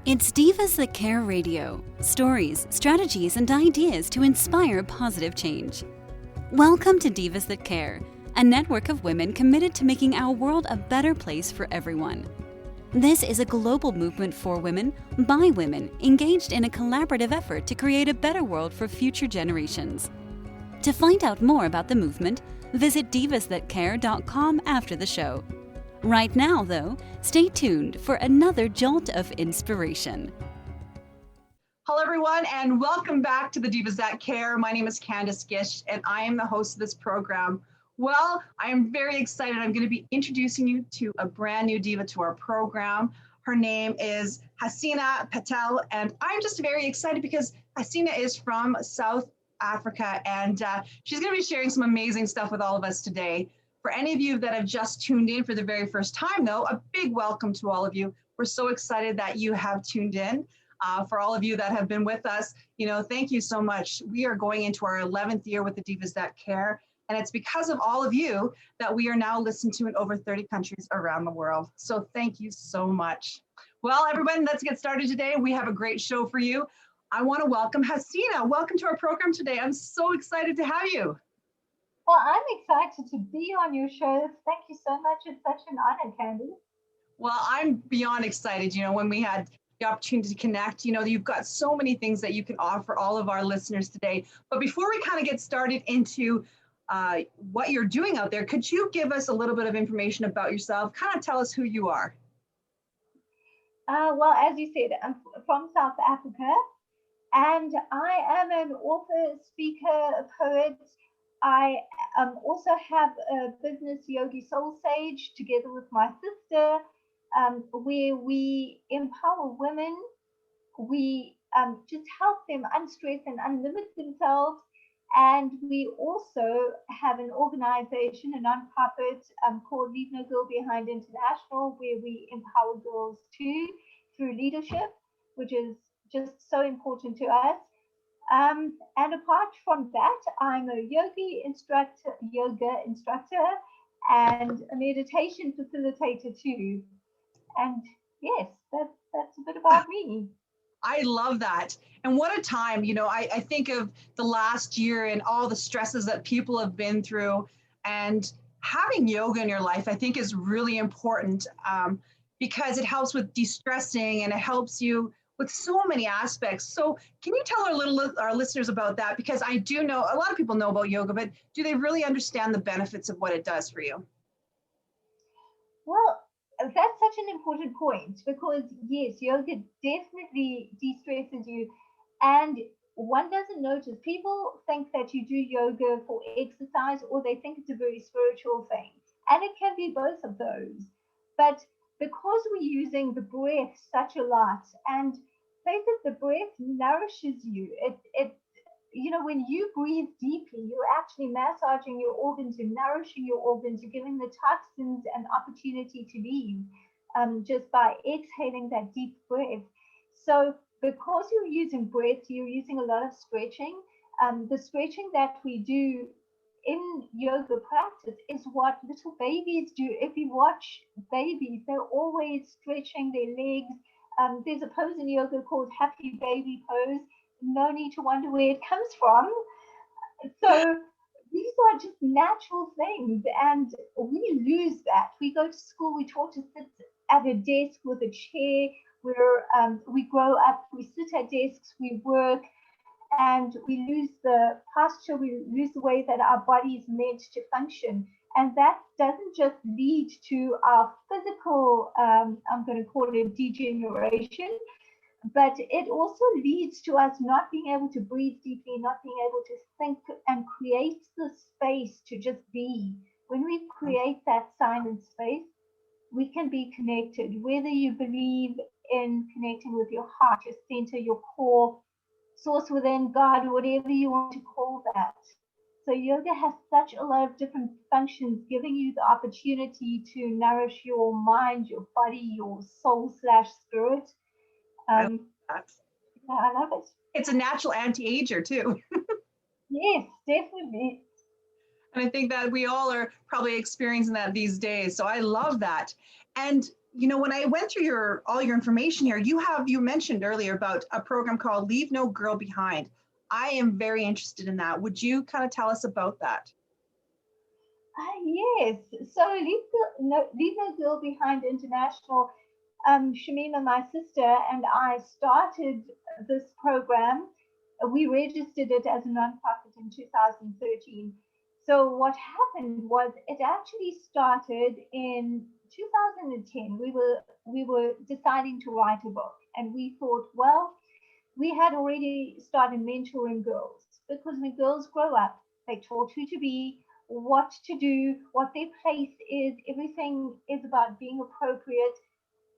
It's Divas That Care Radio. Stories, strategies, and ideas to inspire positive change. Welcome to Divas That Care, a network of women committed to making our world a better place for everyone. This is a global movement for women, by women, engaged in a collaborative effort to create a better world for future generations. To find out more about the movement, visit divasthatcare.com after the show. Right now, though, stay tuned for another jolt of inspiration. Hello, everyone, and welcome back to the Divas That Care. My name is Candice Gish, and I am the host of this program. Well, I am very excited. I'm going to be introducing you to a brand new diva to our program. Her name is Hasina Patel, and I'm just very excited because Hasina is from South Africa, and she's going to be sharing some amazing stuff with all of us today. For any of you that have just tuned in for the very first time, though, a big welcome to all of you. We're so excited that you have tuned in. For all of you that have been with us, thank you so much. We are going into our 11th year with the Divas That Care, and it's because of all of you that we are now listened to in over 30 countries around the world. So thank you so much. Well, everyone, let's get started today. We have a great show for you. I want to welcome Hasina. Welcome to our program today. I'm so excited to have you. Well, I'm excited to be on your show. Thank you so much. It's such an honor, Candy. Well, I'm beyond excited. When we had the opportunity to connect, you've got so many things that you can offer all of our listeners today. But before we kind of get started into what you're doing out there, could you give us a little bit of information about yourself? Kind of tell us who you are. Well, as you said, I'm from South Africa, and I am an author, speaker, poet. I also have a business, Yogi Soul Sage, together with my sister, where we empower women. We just help them unstress and unlimit themselves. And we also have an organization, a nonprofit called Leave No Girl Behind International, where we empower girls too through leadership, which is just so important to us. And apart from that, I'm a yoga instructor, and a meditation facilitator too. And yes, that's a bit about me. I love that. And what a time, I think of the last year and all the stresses that people have been through, and having yoga in your life, I think is really important because it helps with de-stressing and it helps you with so many aspects. So can you tell our listeners about that? Because I do know a lot of people know about yoga, but do they really understand the benefits of what it does for you? Well, that's such an important point because yes, yoga definitely de-stresses you. And one doesn't notice, people think that you do yoga for exercise or they think it's a very spiritual thing. And it can be both of those. But because we're using the breath such a lot, and the breath nourishes you. It when you breathe deeply, you're actually massaging your organs, you're nourishing your organs, you're giving the toxins an opportunity to leave just by exhaling that deep breath. So because you're using breath, you're using a lot of stretching. The stretching that we do in yoga practice is what little babies do. If you watch babies, they're always stretching their legs. There's a pose in yoga called happy baby pose. No need to wonder where it comes from. So these are just natural things, and we lose that. We go to school, we're taught to sit at a desk with a chair, we grow up, we sit at desks, we work, and we lose the posture, we lose the way that our body is meant to function. And that doesn't just lead to our physical, I'm going to call it degeneration, but it also leads to us not being able to breathe deeply, not being able to think and create the space to just be. When we create that silent space, we can be connected, whether you believe in connecting with your heart, your center, your core, source within, God, whatever you want to call that. So yoga has such a lot of different functions, giving you the opportunity to nourish your mind, your body, your soul/spirit. I love that. Yeah, I love it. It's a natural anti-ager too. Yes, definitely. And I think that we all are probably experiencing that these days. So I love that. And When I went through all your information here, you mentioned earlier about a program called Leave No Girl Behind. I am very interested in that. Would you kind of tell us about that? Yes. So Leave No Girl Behind International, Shamima, my sister, and I started this program. We registered it as a nonprofit in 2013. So what happened was it actually started in 2010. We were deciding to write a book, and we thought, well, we had already started mentoring girls because when girls grow up, they're taught who to be, what to do, what their place is. Everything is about being appropriate.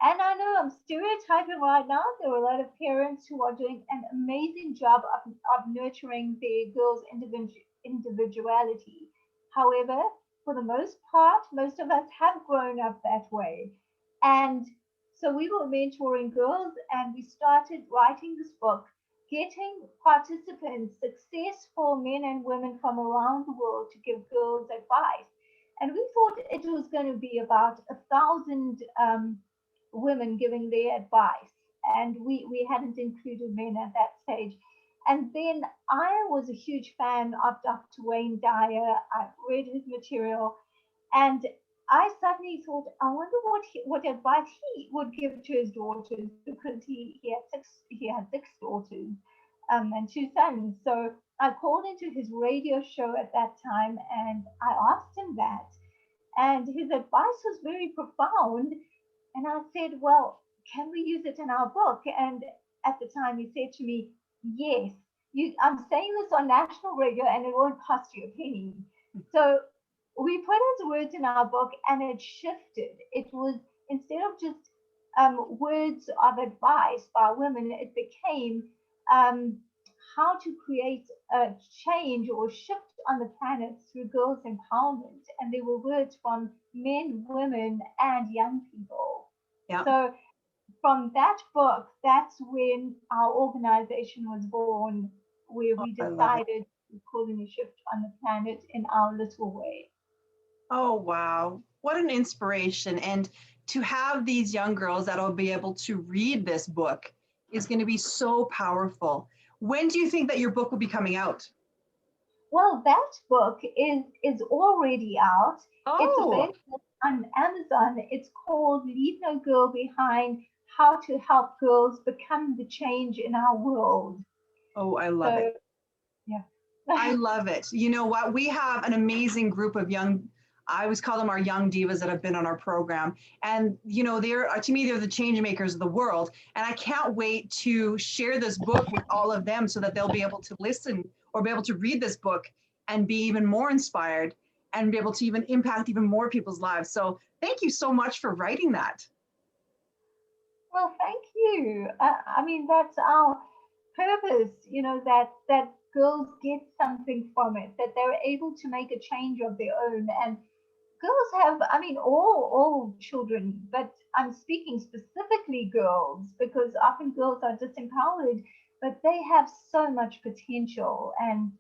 And I know I'm stereotyping right now. There are a lot of parents who are doing an amazing job of nurturing their girls' individuality. However, for the most part, most of us have grown up that way. And so we were mentoring girls and we started writing this book, getting participants, successful men and women from around the world to give girls advice. And we thought it was going to be about 1,000 women giving their advice. And we hadn't included men at that stage. And then I was a huge fan of Dr. Wayne Dyer. I read his material and I suddenly thought, I wonder what advice he would give to his daughters because he had six daughters and two sons. So I called into his radio show at that time and I asked him that. And his advice was very profound. And I said, well, can we use it in our book? And at the time he said to me, yes, I'm saying this on national radio and it won't cost you a penny. So we put his words in our book and it shifted. It was, instead of just words of advice by women, it became um, how to create a change or shift on the planet through girls' empowerment. And there were words from men, women, and young people. Yeah. So from that book, that's when our organization was born, where we decided to call in a shift on the planet in our little way. Oh, wow. What an inspiration. And to have these young girls that'll be able to read this book is going to be so powerful. When do you think that your book will be coming out? Well, that book is already out. It's available on Amazon. It's called Leave No Girl Behind, How to Help Girls Become the Change in Our World. Oh, I love it. Yeah. I love it. You know what? We have an amazing group of I always call them our young divas that have been on our program. And, to me, they're the change makers of the world. And I can't wait to share this book with all of them so that they'll be able to listen or be able to read this book and be even more inspired and be able to even impact even more people's lives. So thank you so much for writing that. Well, thank you. I mean, that's our purpose, that girls get something from it, that they're able to make a change of their own. And girls have, I mean, all children, but I'm speaking specifically girls because often girls are disempowered, but they have so much potential and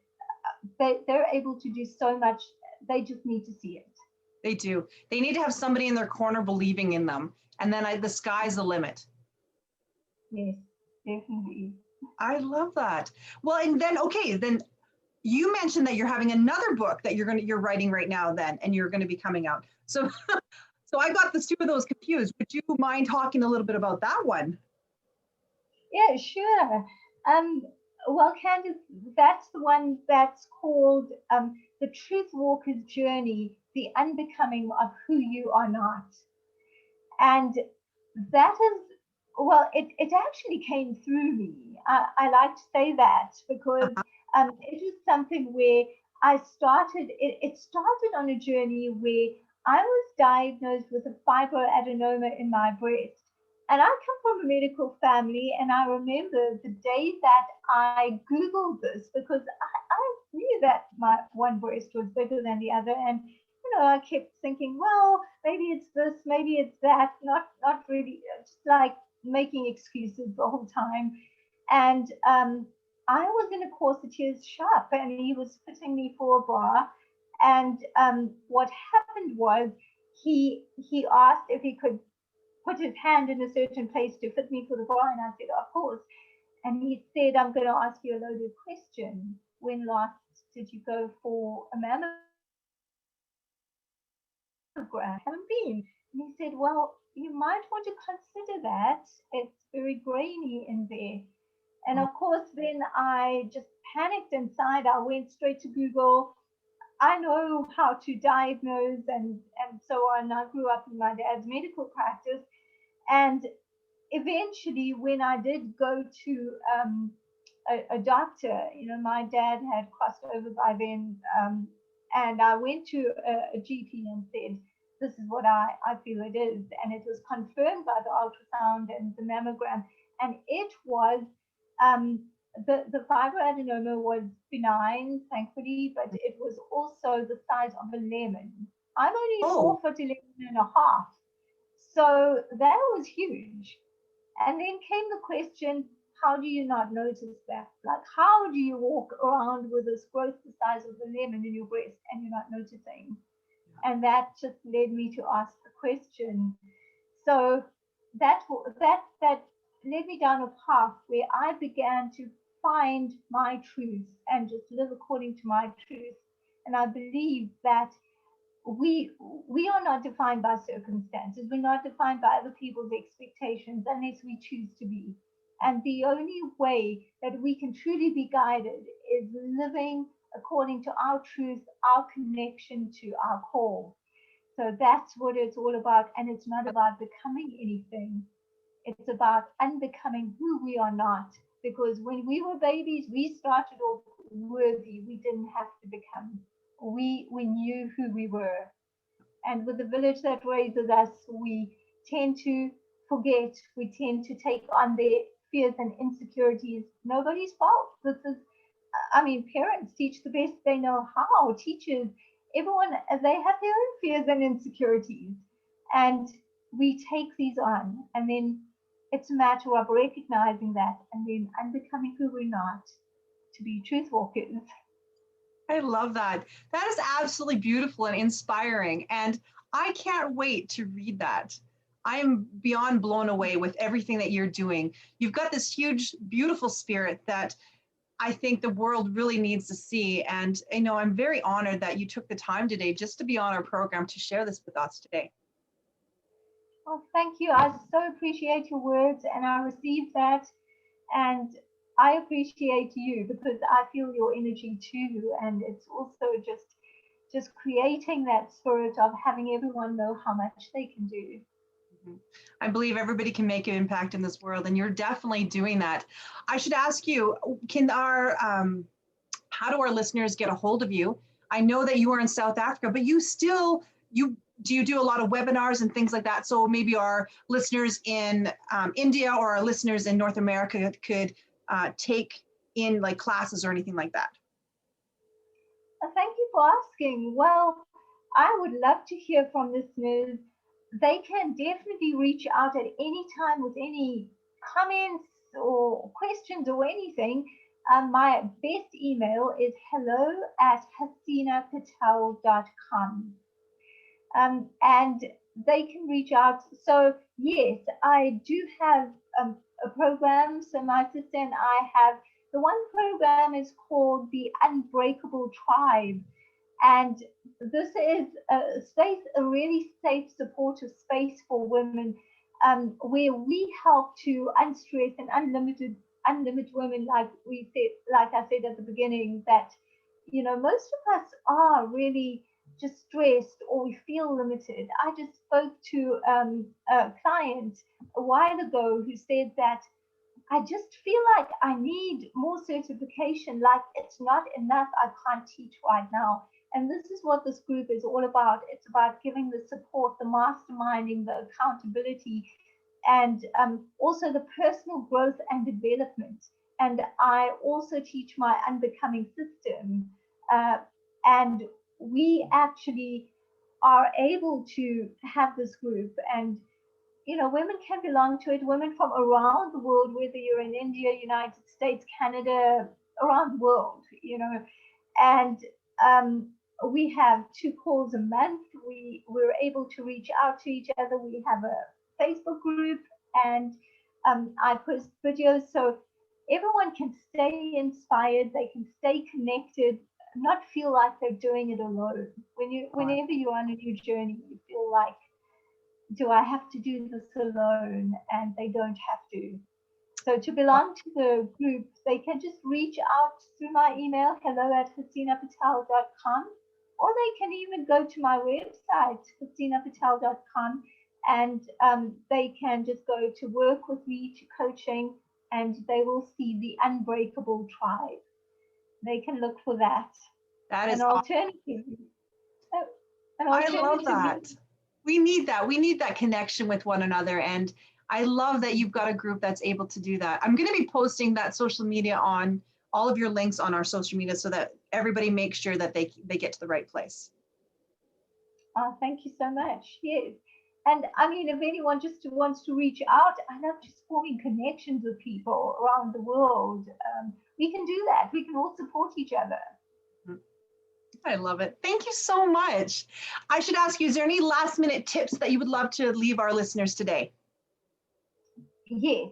they're able to do so much. They just need to see it. They do. They need to have somebody in their corner believing in them. And then the sky's the limit. Yes, definitely. I love that. Well, and then, then you mentioned that you're having another book that you're writing right now and you're going to be coming out. So, so I got the two of those confused. Would you mind talking a little bit about that one? Yeah, sure. Well, Candice, that's the one that's called The Truth Walker's Journey, The Unbecoming of Who You Are Not. And that is, well, it actually came through me. I like to say that because it was something where it started on a journey where I was diagnosed with a fibroadenoma in my breast. And I come from a medical family, and I remember the day that I Googled this because I knew that my one breast was bigger than the other. And, I kept thinking, well, maybe it's this, maybe it's that, not really, just like making excuses the whole time. And I was in a corsetier's shop, and he was fitting me for a bra. And what happened was he asked if he could put his hand in a certain place to fit me for the bra, and I said, of course. And he said, I'm going to ask you a loaded question. When last did you go for a mammogram? Haven't been. And he said, well, you might want to consider that. It's very grainy in there. And of course, then I just panicked inside. I went straight to Google. I know how to diagnose and so on. I grew up in my dad's medical practice. And eventually, when I did go to a doctor, my dad had crossed over by then, and I went to a GP and said, this is what I feel it is. And it was confirmed by the ultrasound and the mammogram. And it was, the fibroadenoma was benign, thankfully, but it was also the size of a lemon. I'm only 4'11" and a half. So that was huge. And then came the question, how do you not notice that? Like, how do you walk around with this growth the size of a lemon in your breast and you're not noticing? And that just led me to ask the question. So that led me down a path where I began to find my truth and just live according to my truth. And I believe that we are not defined by circumstances. We're not defined by other people's expectations unless we choose to be. And the only way that we can truly be guided is living according to our truth, our connection to our core. So that's what it's all about. And it's not about becoming anything. It's about unbecoming who we are not. Because when we were babies, we started off worthy. We didn't have to become. We knew who we were. And with the village that raises us, we tend to forget. We tend to take on their fears and insecurities. Nobody's fault. This is, parents teach the best they know how. Teachers, everyone, they have their own fears and insecurities. And we take these on. And then it's a matter of recognizing that and then unbecoming who we're not to be truth walkers. I love that. That is absolutely beautiful and inspiring. And I can't wait to read that. I'm beyond blown away with everything that you're doing. You've got this huge, beautiful spirit that I think the world really needs to see. And I'm very honored that you took the time today just to be on our program to share this with us today. Well, thank you. I so appreciate your words and I received that. And I appreciate you because I feel your energy too. And it's also just creating that spirit of having everyone know how much they can do. I believe everybody can make an impact in this world, and you're definitely doing that. I should ask you, how do our listeners get a hold of you? I know that you are in South Africa, but do you do a lot of webinars and things like that? So maybe our listeners in India or our listeners in North America could take in like classes or anything like that. Thank you for asking. Well, I would love to hear from listeners. They can definitely reach out at any time with any comments or questions or anything. My best email is hello@hasinapatel.com. And they can reach out. So yes, I do have a program. So my sister and I have, the one program is called the Unbreakable Tribe. And this is a space, a really safe, supportive space for women, where we help to unstress and unlimit women, like I said at the beginning, that most of us are really just stressed or we feel limited. I just spoke to a client a while ago who said that I just feel like I need more certification, like it's not enough, I can't teach right now. And this is what this group is all about. It's about giving the support, the masterminding, the accountability, and also the personal growth and development. And I also teach my unbecoming system. And we actually are able to have this group, and women can belong to it, women from around the world, whether you're in India, United States, Canada, around the world, and we have 2 calls a month. We're able to reach out to each other. We have Facebook group, and I post videos so everyone can stay inspired, they can stay connected, not feel like they're doing it alone. Whenever you're on a new journey, you feel like, do I have to do this alone? And they don't have to. So to belong to the group, they can just reach out through my email, hello@christinapatel.com, or they can even go to my website, christinapatel.com, and they can just go to work with me, to coaching, and they will see the Unbreakable Tribe. They can look for that. That is an alternative. I love that. We need that. We need that connection with one another. And I love that you've got a group that's able to do that. I'm going to be posting that social media on all of your links on our social media so that everybody makes sure that they get to the right place. Oh, thank you so much. Yes. And I mean, if anyone just wants to reach out, I love just forming connections with people around the world. We can do that. We can all support each other. I love it. Thank you so much. I should ask you, is there any last minute tips that you would love to leave our listeners today? Yes,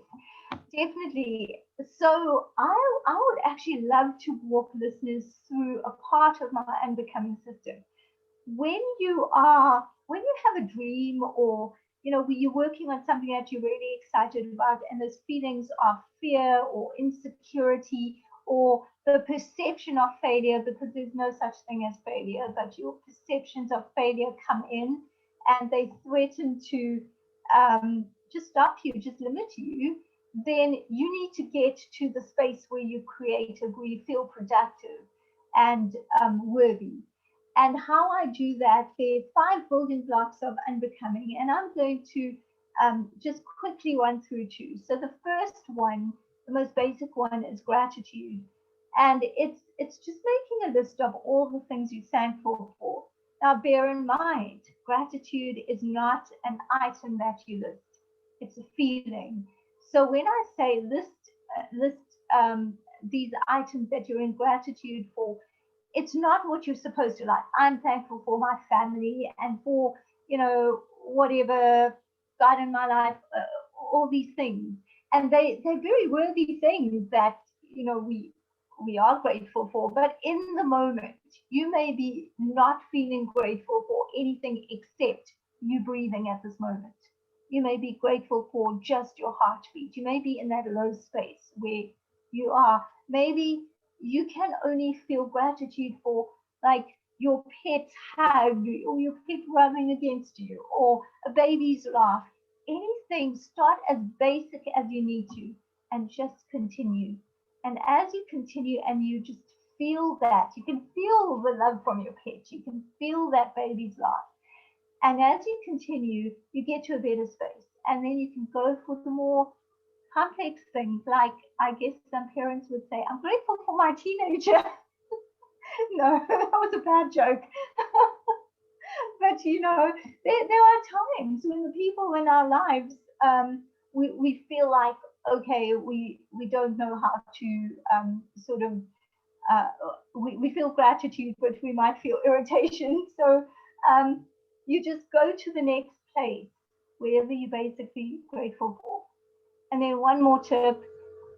definitely. So I would actually love to walk listeners through a part of my unbecoming system. When you have a dream, or you're working on something that you're really excited about, and those feelings of fear or insecurity or the perception of failure, because there's no such thing as failure, but your perceptions of failure come in and they threaten to just stop you, just limit you, then you need to get to the space where you're creative, where you feel productive and worthy. And how I do that, there are 5 building blocks of unbecoming, and I'm going to just quickly run through 2. So the first one, the most basic one, is gratitude. And it's just making a list of all the things you're thankful for. Now, bear in mind, gratitude is not an item that you list. It's a feeling. So when I say list these items that you're in gratitude for, it's not what you're supposed to like. I'm thankful for my family and for, whatever God in my life, all these things. And they're very worthy things that, we are grateful for. But in the moment, you may be not feeling grateful for anything except you breathing at this moment. You may be grateful for just your heartbeat. You may be in that low space where you are. Maybe you can only feel gratitude for, like, your pet's hug, or your pet rubbing against you, or a baby's laugh. Anything, start as basic as you need to and just continue. And as you continue and you just feel that, you can feel the love from your pet, you can feel that baby's laugh. And as you continue, you get to a better space. And then you can go for the more complex things, like, I guess some parents would say, I'm grateful for my teenager. No, that was a bad joke. But there are times when the people in our lives, we feel like, okay, we don't know how to sort of we feel gratitude, but we might feel irritation. So you just go to the next place, wherever you're basically grateful for. And then one more tip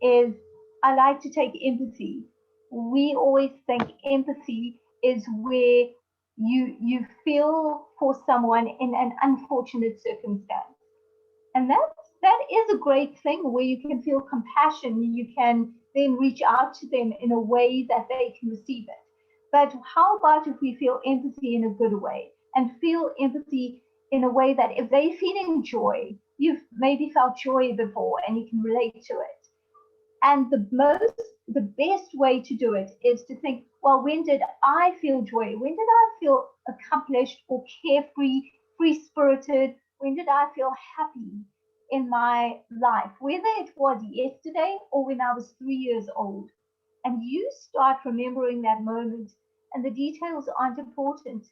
is, I like to take empathy. We always think empathy is where you feel for someone in an unfortunate circumstance. And that is a great thing, where you can feel compassion. You can then reach out to them in a way that they can receive it. But how about if we feel empathy in a good way, and feel empathy in a way that if they're feeling joy, you've maybe felt joy before and you can relate to it. And the best way to do it is to think, well, when did I feel joy? When did I feel accomplished or carefree, free-spirited? When did I feel happy in my life? Whether it was yesterday or when I was 3 years old. And you start remembering that moment, and the details aren't important,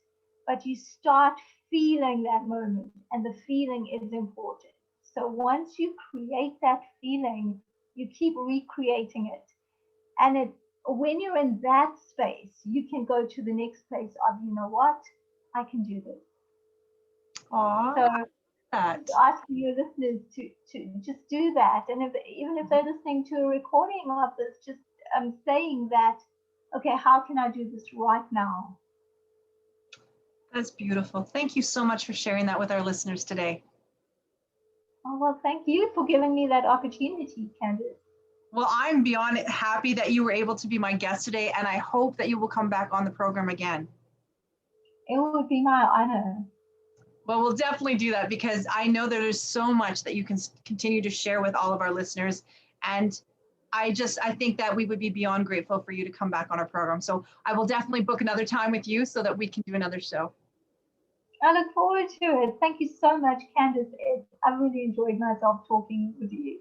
but you start feeling that moment, and the feeling is important. So once you create that feeling, you keep recreating it. And when you're in that space, you can go to the next place of, you know what, I can do this. Aww. So that. Asking your listeners to just do that. And even if they're listening to a recording of this, just saying that, okay, how can I do this right now? That's beautiful. Thank you so much for sharing that with our listeners today. Oh, well, thank you for giving me that opportunity, Candice. Well, I'm beyond happy that you were able to be my guest today, and I hope that you will come back on the program again. It would be my honor. Well, we'll definitely do that because I know there's so much that you can continue to share with all of our listeners. And I think that we would be beyond grateful for you to come back on our program. So I will definitely book another time with you so that we can do another show. I look forward to it. Thank you so much, Candice. I really enjoyed myself talking with you.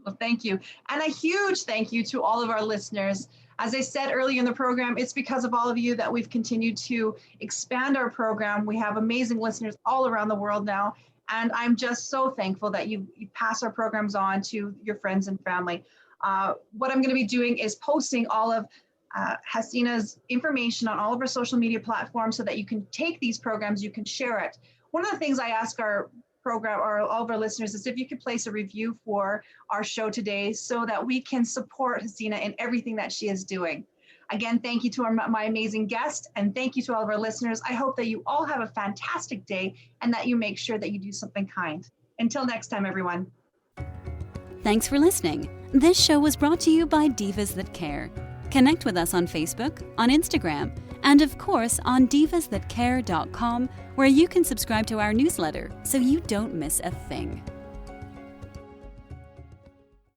Well, thank you. And a huge thank you to all of our listeners. As I said earlier in the program, it's because of all of you that we've continued to expand our program. We have amazing listeners all around the world now. And I'm just so thankful that you pass our programs on to your friends and family. What I'm going to be doing is posting all of Hasina's information on all of our social media platforms so that you can take these programs, you can share it. One of the things I ask our program or all of our listeners is if you could place a review for our show today so that we can support Hasina in everything that she is doing. Again, thank you to my amazing guest, and thank you to all of our listeners. I hope that you all have a fantastic day and that you make sure that you do something kind. Until next time, everyone. Thanks for listening. This show was brought to you by Divas That Care. Connect with us on Facebook, on Instagram, and of course on divasthatcare.com, where you can subscribe to our newsletter so you don't miss a thing.